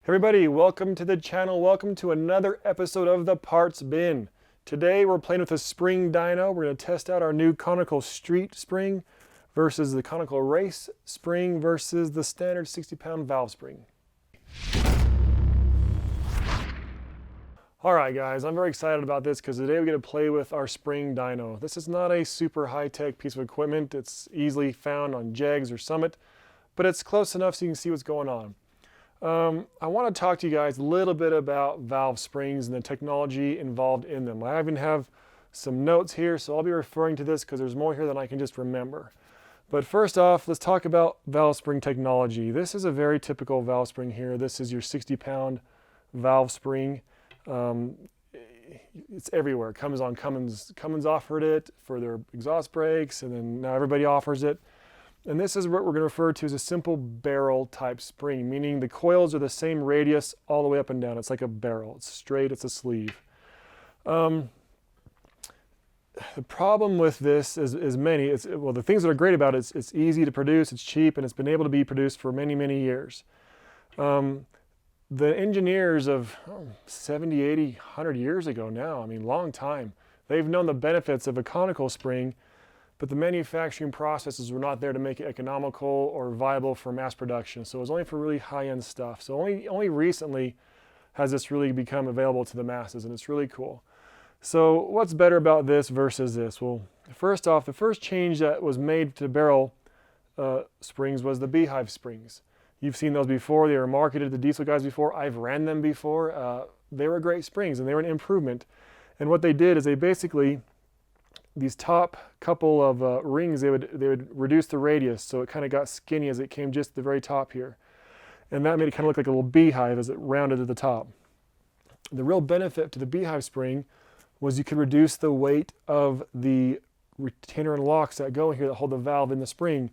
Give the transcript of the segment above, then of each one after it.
Everybody, welcome to the channel. Welcome to another episode of the Parts Bin. Today we're playing with a spring dyno. We're going to test out our new Conical street spring versus the Conical race spring versus the standard 60-pound valve spring. Alright guys, I'm very excited about this because today we get to play with our spring dyno. This is not a super high-tech piece of equipment. It's easily found on Jegs or Summit, but it's close enough so you can see what's going on. I want to talk to you guys a little bit about valve springs and the technology involved in them. I even have some notes here, so I'll be referring to this because there's more here than I can just remember. But first off, let's talk about valve spring technology. This is a very typical valve spring here. This is your 60-pound valve spring. It's everywhere. It comes on Cummins. Cummins offered it for their exhaust brakes, and then now everybody offers it. And this is what we're going to refer to as a simple barrel type spring, meaning the coils are the same radius all the way up and down. It's like a barrel. It's straight, it's a sleeve. The problem with this is many. Well, the things that are great about it, it's easy to produce, it's cheap, and it's been able to be produced for many, many years. The engineers of 70, 80, 100 years ago now, I mean, long time, they've known the benefits of a conical spring, but the manufacturing processes were not there to make it economical or viable for mass production. So it was only for really high-end stuff. So only recently has this really become available to the masses, and it's really cool. So what's better about this versus this? Well, first off, the first change that was made to barrel springs was the Beehive Springs. You've seen those before. They were marketed to the diesel guys before. I've ran them before. They were great springs, and they were an improvement. And what they did is they basically, these top couple of rings, they would reduce the radius, so it kind of got skinny as it came just to the very top here. And that made it kind of look like a little beehive as it rounded at the top. The real benefit to the Beehive spring was you could reduce the weight of the retainer and locks that go in here that hold the valve in the spring.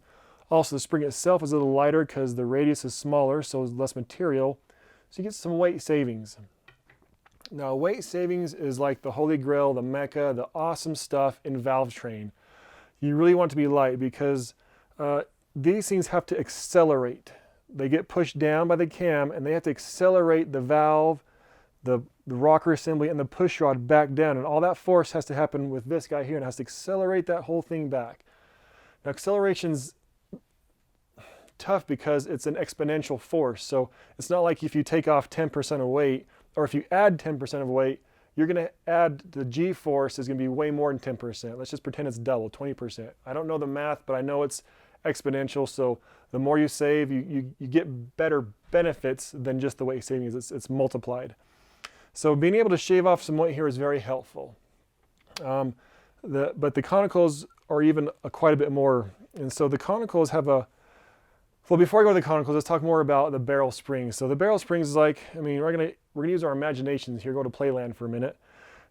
Also, the spring itself is a little lighter because the radius is smaller, so it's less material. So you get some weight savings. Now, weight savings is like the holy grail, the mecca, the awesome stuff in valve train. You really want it to be light because these things have to accelerate. They get pushed down by the cam, and they have to accelerate the valve, the rocker assembly, and the push rod back down. And all that force has to happen with this guy here, and it has to accelerate that whole thing back. Now, acceleration's tough because it's an exponential force. So it's not like if you take off 10% of weight, or if you add 10% of weight, you're going to add the G-force is going to be way more than 10%. Let's just pretend it's double, 20%. I don't know the math, but I know it's exponential. So the more you save, you get better benefits than just the weight savings. It's multiplied. So being able to shave off some weight here is very helpful. But the Conicals are even quite a bit more. And so the Conicals have a, well, before I go to the Conicals, let's talk more about the barrel springs. So the barrel springs is like, I mean, we're gonna use our imaginations here, go to Playland for a minute,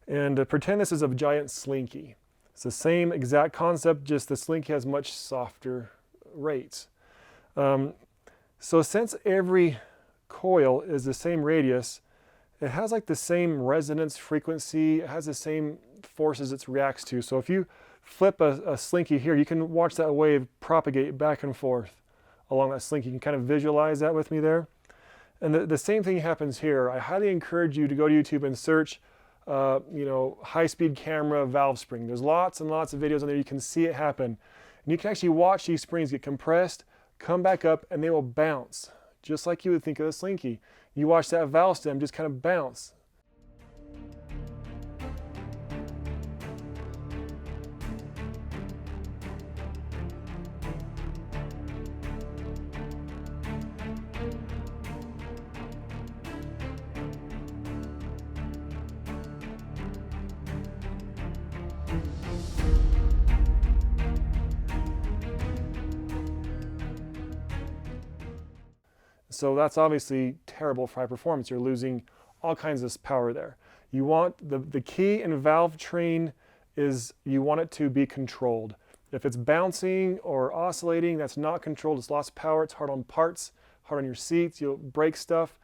and pretend this is a giant slinky. It's the same exact concept, just the slinky has much softer rates. So since every coil is the same radius, it has like the same resonance frequency, it has the same forces it reacts to. So if you flip a slinky here, you can watch that wave propagate back and forth along that slinky. You can kind of visualize that with me there. And the same thing happens here. I highly encourage you to go to YouTube and search high-speed camera valve spring. There's lots and lots of videos on there. You can see it happen. And you can actually watch these springs get compressed, come back up, and they will bounce, just like you would think of a slinky. You watch that valve stem just kind of bounce. So that's obviously terrible for high performance. You're losing all kinds of power there. You want, the key in valve train is you want it to be controlled. If it's bouncing or oscillating, that's not controlled. It's lost power. It's hard on parts, hard on your seats. You'll break stuff.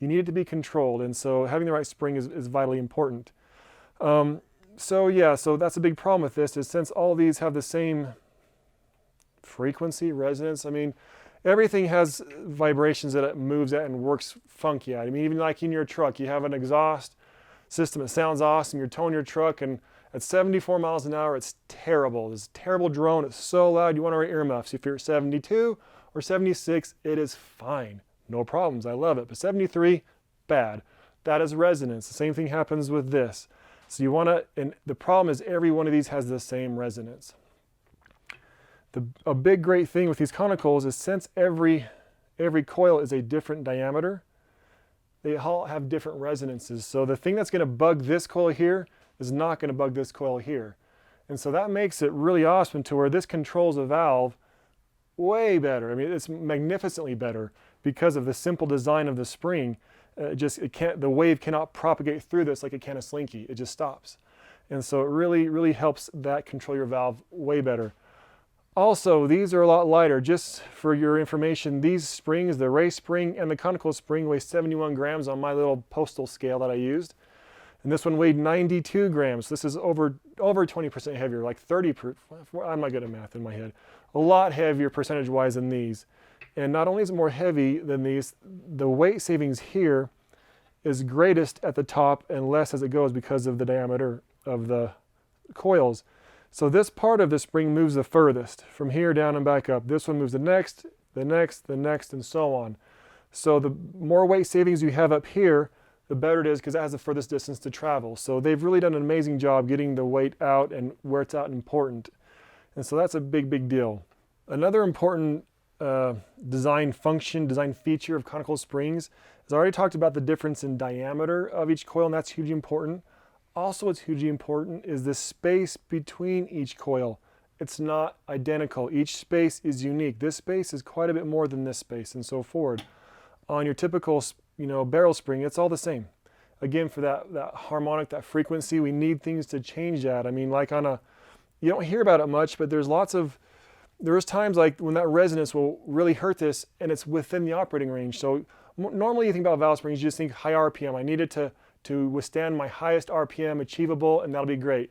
You need it to be controlled. And so having the right spring is vitally important. So that's a big problem with this, is since all these have the same frequency, resonance, I mean, everything has vibrations that it moves at and works funky at. I mean, even like in your truck, you have an exhaust system. It sounds awesome. You're towing your truck, and at 74 miles an hour, it's terrible. It's a terrible drone. It's so loud, you want to wear earmuffs. If you're at 72 or 76, it is fine. No problems. I love it. But 73, bad. That is resonance. The same thing happens with this. So you want to, and the problem is every one of these has the same resonance. A big great thing with these conicals is since every coil is a different diameter, they all have different resonances. So the thing that's going to bug this coil here is not going to bug this coil here. And so that makes it really awesome to where this controls a valve way better. I mean, it's magnificently better because of the simple design of the spring. The wave cannot propagate through this like it can a slinky. It just stops. And so it really, really helps that control your valve way better. Also, these are a lot lighter. Just for your information, these springs, the race spring and the conical spring, weigh 71 grams on my little postal scale that I used. And this one weighed 92 grams. This is over 20% heavier, like 30, I'm not good at math in my head. A lot heavier percentage-wise than these. And not only is it more heavy than these, the weight savings here is greatest at the top and less as it goes because of the diameter of the coils. So this part of the spring moves the furthest, from here down and back up. This one moves the next, the next, the next, and so on. So the more weight savings you have up here, the better it is because it has the furthest distance to travel. So they've really done an amazing job getting the weight out and where it's out important. And so that's a big, big deal. Another important design function, design feature of conical springs is I already talked about the difference in diameter of each coil, and that's hugely important. Also, what's hugely important is the space between each coil. It's not identical. Each space is unique. This space is quite a bit more than this space, and so forward. On your typical, barrel spring, it's all the same. Again, for that harmonic, that frequency, we need things to change that. I mean, like you don't hear about it much, but there's times like when that resonance will really hurt this, and it's within the operating range. So normally you think about valve springs, you just think high RPM. I need it to withstand my highest RPM achievable, and that'll be great.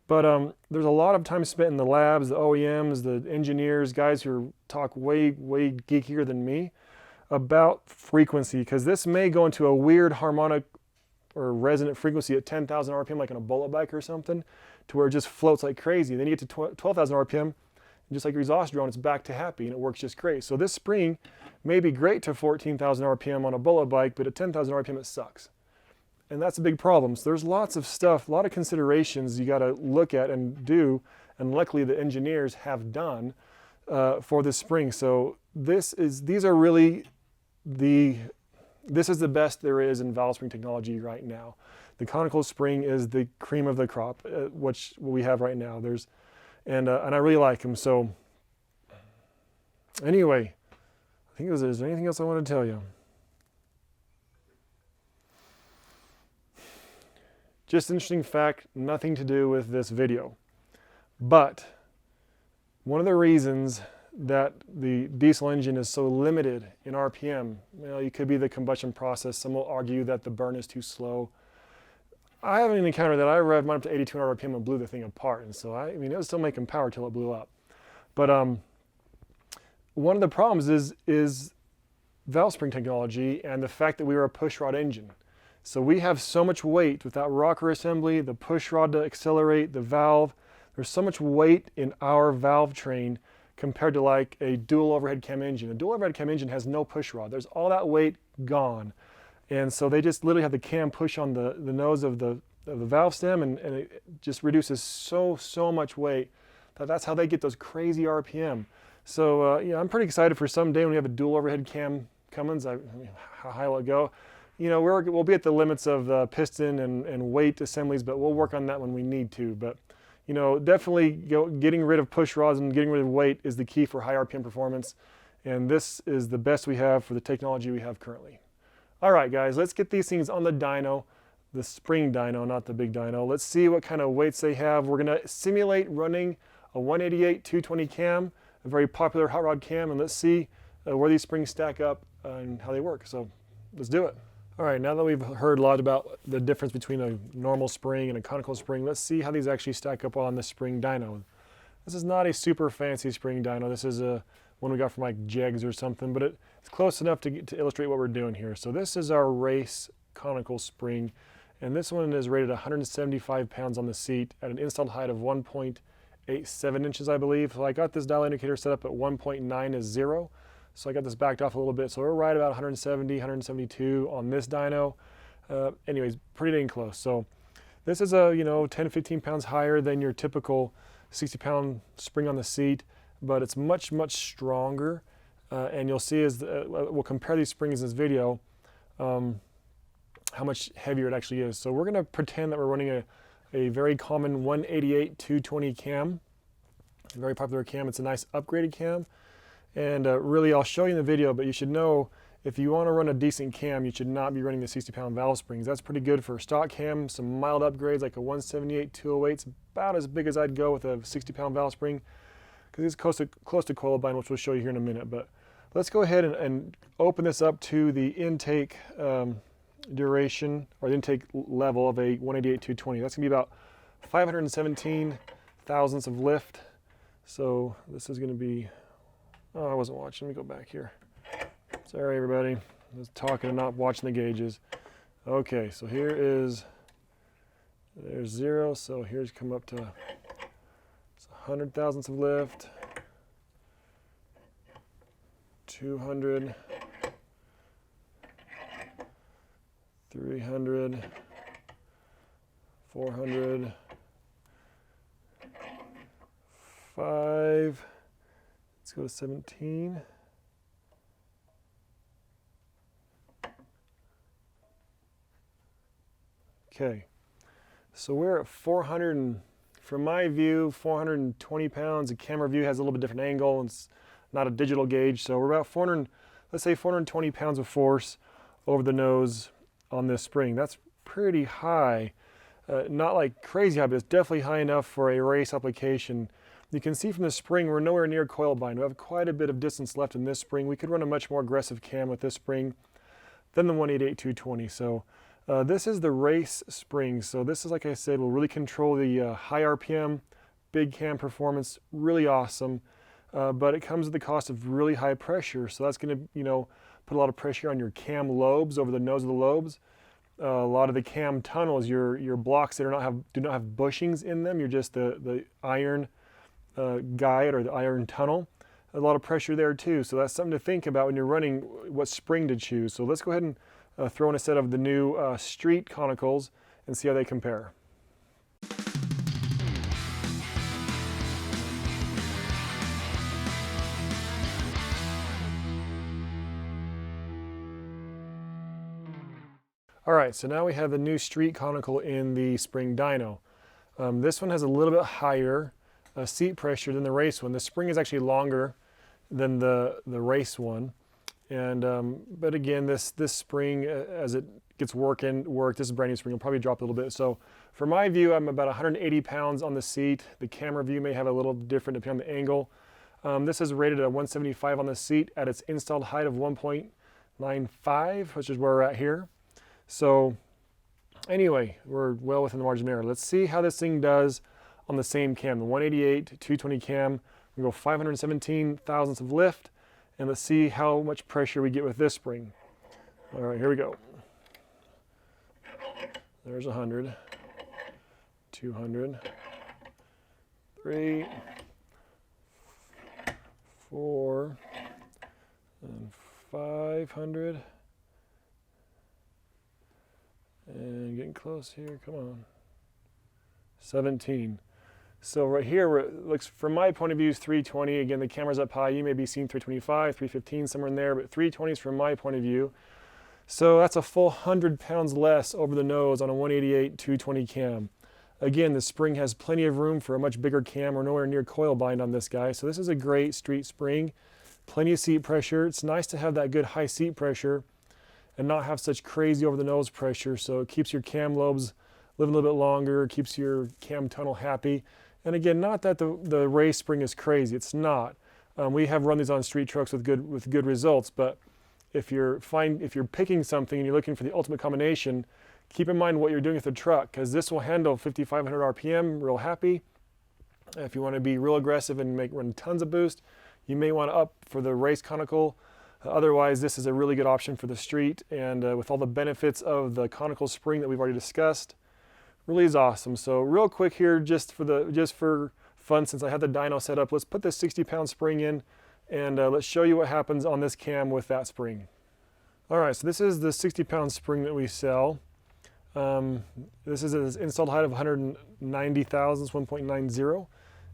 But there's a lot of time spent in the labs, the OEMs, the engineers, guys who talk way, way geekier than me about frequency, because this may go into a weird harmonic or resonant frequency at 10,000 RPM, like on a bullet bike or something, to where it just floats like crazy. Then you get to 12,000 RPM, and just like your exhaust drone, it's back to happy, and it works just great. So this spring may be great to 14,000 RPM on a bullet bike, but at 10,000 RPM it sucks. And that's a big problem. So there's lots of stuff, a lot of considerations you got to look at and do, and luckily the engineers have done for this spring. So this is the best there is in valve spring technology right now. The conical spring is the cream of the crop, which we have right now. And I really like them. So anyway, I think is there anything else I want to tell you? Just an interesting fact, nothing to do with this video. But one of the reasons that the diesel engine is so limited in RPM, it could be the combustion process. Some will argue that the burn is too slow. I haven't encountered that. I revved mine up to 8,200 RPM and blew the thing apart. And so, it was still making power till it blew up. But one of the problems is valve spring technology and the fact that we were a push rod engine. So we have so much weight with that rocker assembly, the push rod to accelerate, the valve. There's so much weight in our valve train compared to like a dual overhead cam engine. A dual overhead cam engine has no push rod. There's all that weight gone. And so they just literally have the cam push on the nose of the valve stem, and it just reduces so much weight that's how they get those crazy RPM. So I'm pretty excited for someday when we have a dual overhead cam Cummins. How high will it go? We'll be at the limits of piston and weight assemblies, but we'll work on that when we need to. But definitely getting rid of push rods and getting rid of weight is the key for high RPM performance. And this is the best we have for the technology we have currently. All right, guys, let's get these things on the dyno, the spring dyno, not the big dyno. Let's see what kind of weights they have. We're going to simulate running a 188 220 cam, a very popular hot rod cam, and let's see where these springs stack up and how they work. So let's do it. All right, now that we've heard a lot about the difference between a normal spring and a conical spring, let's see how these actually stack up on the spring dyno. This is not a super fancy spring dyno. This is one we got from like Jegs or something, but it's close enough to illustrate what we're doing here. So this is our race conical spring, and this one is rated 175 pounds on the seat at an installed height of 1.87 inches, I believe. So I got this dial indicator set up at 1.9 is 0. So I got this backed off a little bit. So we're right about 170, 172 on this dyno. Anyways, pretty dang close. So this is a, 10, 15 pounds higher than your typical 60-pound spring on the seat, but it's much, much stronger. And you'll see as we'll compare these springs in this video, how much heavier it actually is. So we're going to pretend that we're running a very common 188-220 cam, a very popular cam. It's a nice upgraded cam. And really, I'll show you in the video, but you should know if you want to run a decent cam, you should not be running the 60-pound valve springs. That's pretty good for a stock cam. Some mild upgrades like a 178-208 is about as big as I'd go with a 60-pound valve spring, because it's close to coil bind, which we'll show you here in a minute. But let's go ahead and open this up to the intake duration, or the intake level of a 188-220. That's going to be about 517 thousandths of lift. So this is going to be, oh, I wasn't watching. Let me go back here. Sorry, everybody. I was talking and not watching the gauges. Okay, so there's 0. So here's come up to 100 thousandths of lift, 200, 300, 400, 5. Let's go to 17. Okay, so we're at 400, and from my view, 420 pounds. The camera view has a little bit different angle, and it's not a digital gauge. So we're about 400, let's say 420 pounds of force over the nose on this spring. That's pretty high. Not like crazy high, but it's definitely high enough for a race application. You can see from the spring, we're nowhere near coil bind. We have quite a bit of distance left in this spring. We could run a much more aggressive cam with this spring than the 188-220. So this is the race spring. So this is, like I said, will really control the high RPM, big cam performance, really awesome. But it comes at the cost of really high pressure. So that's going to, put a lot of pressure on your cam lobes, over the nose of the lobes. A lot of the cam tunnels, your blocks that do not have bushings in them. You're just the iron guide, or the iron tunnel. A lot of pressure there too. So that's something to think about when you're running what spring to choose. So let's go ahead and throw in a set of the new street conicals and see how they compare. All right, so now we have the new street conical in the spring dyno. This one has a little bit higher seat pressure than the race one. The spring is actually longer than the race one. And but again, this spring, as it gets worked, this is a brand new spring, it'll probably drop a little bit. So for my view, I'm about 180 pounds on the seat. The camera view may have a little different depending on the angle. This is rated at 175 on the seat at its installed height of 1.95, which is where we're at here. So anyway, we're well within the margin of error. Let's see how this thing does on the same cam, the 188-220 cam. We go 517 thousandths of lift, and let's see how much pressure we get with this spring. All right, here we go. There's 100, 200, 3, 4, and 500. And getting close here, come on. 17. So right here, it looks, from my point of view, is 320. Again, the camera's up high. You may be seeing 325, 315, somewhere in there, but 320 is from my point of view. So that's a full 100 pounds less over the nose on a 188-220 cam. Again, the spring has plenty of room for a much bigger cam. We're nowhere near coil bind on this guy. So this is a great street spring. Plenty of seat pressure. It's nice to have that good high seat pressure and not have such crazy over the nose pressure. So it keeps your cam lobes living a little bit longer, keeps your cam tunnel happy. And again, not that the race spring is crazy, it's not. We have run these on street trucks with good results, but if you're picking something and you're looking for the ultimate combination, keep in mind what you're doing with the truck, because this will handle 5,500 RPM real happy. If you want to be real aggressive and run tons of boost, you may want to up for the race conical. Otherwise, this is a really good option for the street, and with all the benefits of the conical spring that we've already discussed, really is awesome. So real quick here, just for fun, since I have the dyno set up, let's put this 60-pound spring in, and let's show you what happens on this cam with that spring. All right, so this is the 60-pound spring that we sell. This is an installed height of 190 thousandths, 1.90,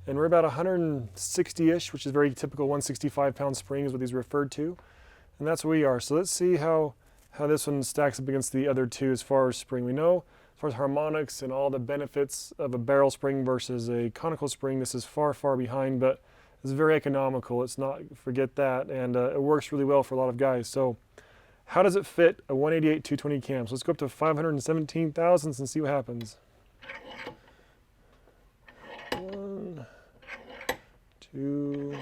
and we're about 160-ish, which is very typical 165-pound spring is what these are referred to, and that's where we are. So let's see how this one stacks up against the other two as far as spring. We know as far as harmonics and all the benefits of a barrel spring versus a conical spring, this is far, far behind, but it's very economical. It's not, forget that, and it works really well for a lot of guys. So how does it fit a 188 220 cam? So let's go up to 517 thousandths and see what happens. 1, 2,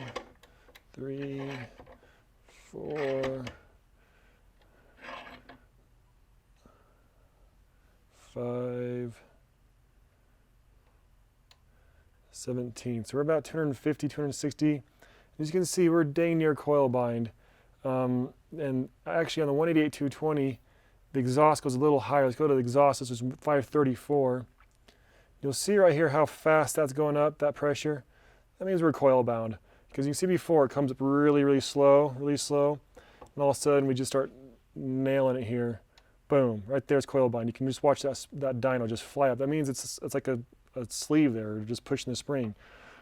3, 4, 5, 17. So we're about 250, 260. As you can see, we're dang near coil bind. And actually on the 188 220, the exhaust goes a little higher. Let's go to the exhaust. This is 534. You'll see right here how fast that's going up, that pressure. That means we're coil bound. Because you see before, it comes up really, really slow. And all of a sudden, we just start nailing it here. Boom, right there's coil bind. You can just watch that dyno just fly up. That means it's like a sleeve there, just pushing the spring.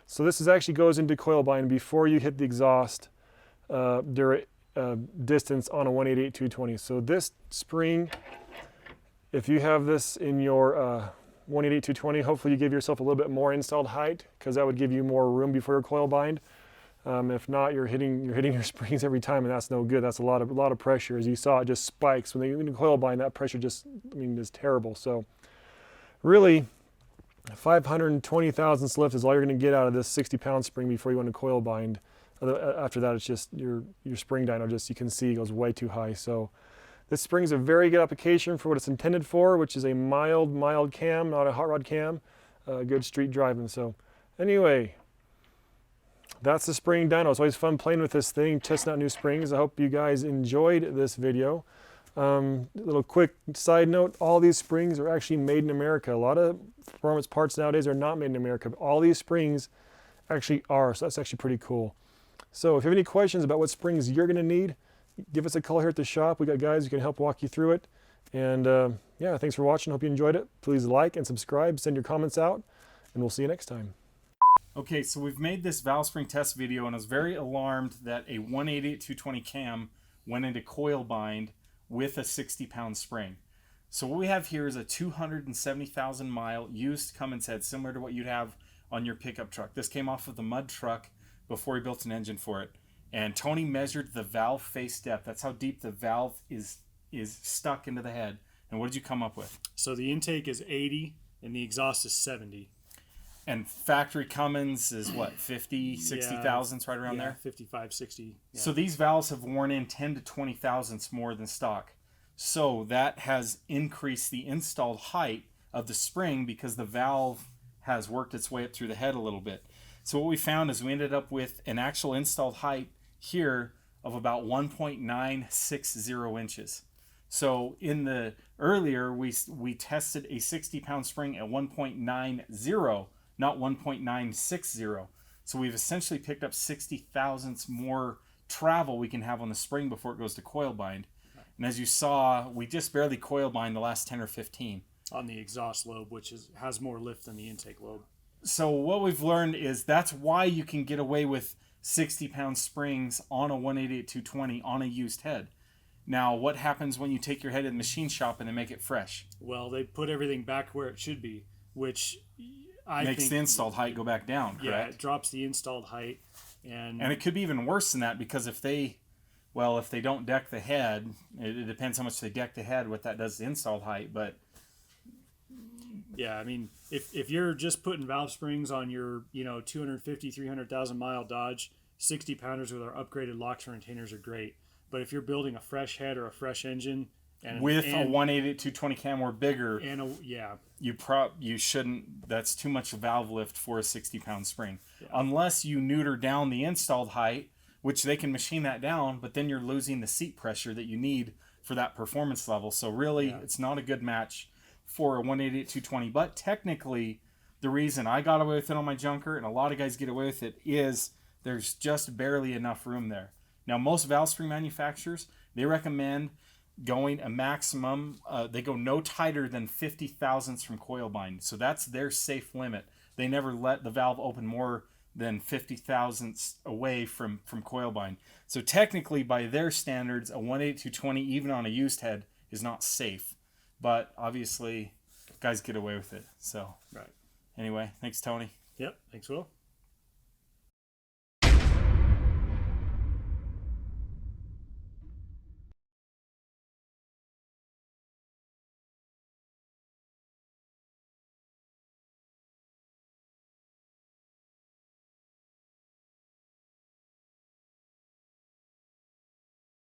So this actually goes into coil bind before you hit the exhaust distance on a 188 220. So this spring, if you have this in your 188 220, hopefully you give yourself a little bit more installed height, because that would give you more room before your coil bind. If not, you're hitting your springs every time, and that's no good. That's a lot of pressure. As you saw, it just spikes when you coil bind. That pressure just, is terrible. So really, 520 thousandths lift is all you're going to get out of this 60-pound spring before you want to coil bind. After that, it's just your spring dyno, just you can see, goes way too high. So this spring is a very good application for what it's intended for, which is a mild cam, not a hot rod cam. Good street driving. So anyway, that's the spring dyno. It's always fun playing with this thing, testing out new springs. I hope you guys enjoyed this video. Little quick side note, all these springs are actually made in America. A lot of performance parts nowadays are not made in America, but all these springs actually are, so that's actually pretty cool. So if you have any questions about what springs you're going to need, give us a call here at the shop. We got guys who can help walk you through it. And yeah, thanks for watching. Hope you enjoyed it. Please like and subscribe, send your comments out, and we'll see you next time. Okay, so we've made this valve spring test video, and I was very alarmed that a 188 220 cam went into coil bind with a 60-pound spring. So what we have here is a 270,000 mile used Cummins head, similar to what you'd have on your pickup truck. This came off of the mud truck before he built an engine for it. And Tony measured the valve face depth. That's how deep the valve is stuck into the head. And what did you come up with? So the intake is 80 and the exhaust is 70. And factory Cummins is what, 50, 60 thousandths, right around there? 55, 60. Yeah. So these valves have worn in 10 to 20 thousandths more than stock. So that has increased the installed height of the spring because the valve has worked its way up through the head a little bit. So what we found is we ended up with an actual installed height here of about 1.960 inches. So in the earlier, we tested a 60-pound spring at 1.90, not 1.960. So we've essentially picked up 60 thousandths more travel we can have on the spring before it goes to coil bind. And as you saw, we just barely coil bind the last 10 or 15. On the exhaust lobe, which has more lift than the intake lobe. So what we've learned is that's why you can get away with 60-pound springs on a 188 220 on a used head. Now, what happens when you take your head to the machine shop and they make it fresh? Well, they put everything back where it should be, which I makes think the installed height go back down, correct? Yeah, it drops the installed height. And it could be even worse than that, because if they don't deck the head, it depends how much they deck the head, what that does to installed height, but yeah, I mean, if you're just putting valve springs on your 250, 300,000 mile Dodge, 60 pounders with our upgraded locks and retainers are great. But if you're building a fresh head or a fresh engine with a 188 220 cam or bigger, you shouldn't. That's too much valve lift for a 60-pound spring, unless you neuter down the installed height which they can machine that down, but then you're losing the seat pressure that you need for that performance level. So really, it's not a good match for a 188 220. But technically, the reason I got away with it on my junker, and a lot of guys get away with it, is there's just barely enough room there. Now, most valve spring manufacturers, they recommend going a maximum, they go no tighter than 50 thousandths from coil bind. So that's their safe limit. They never let the valve open more than 50 thousandths away from coil bind. So technically, by their standards, a 188 220, even on a used head, is not safe. But obviously, guys get away with it. So Right. anyway, thanks, Tony. Yep. Thanks, Will.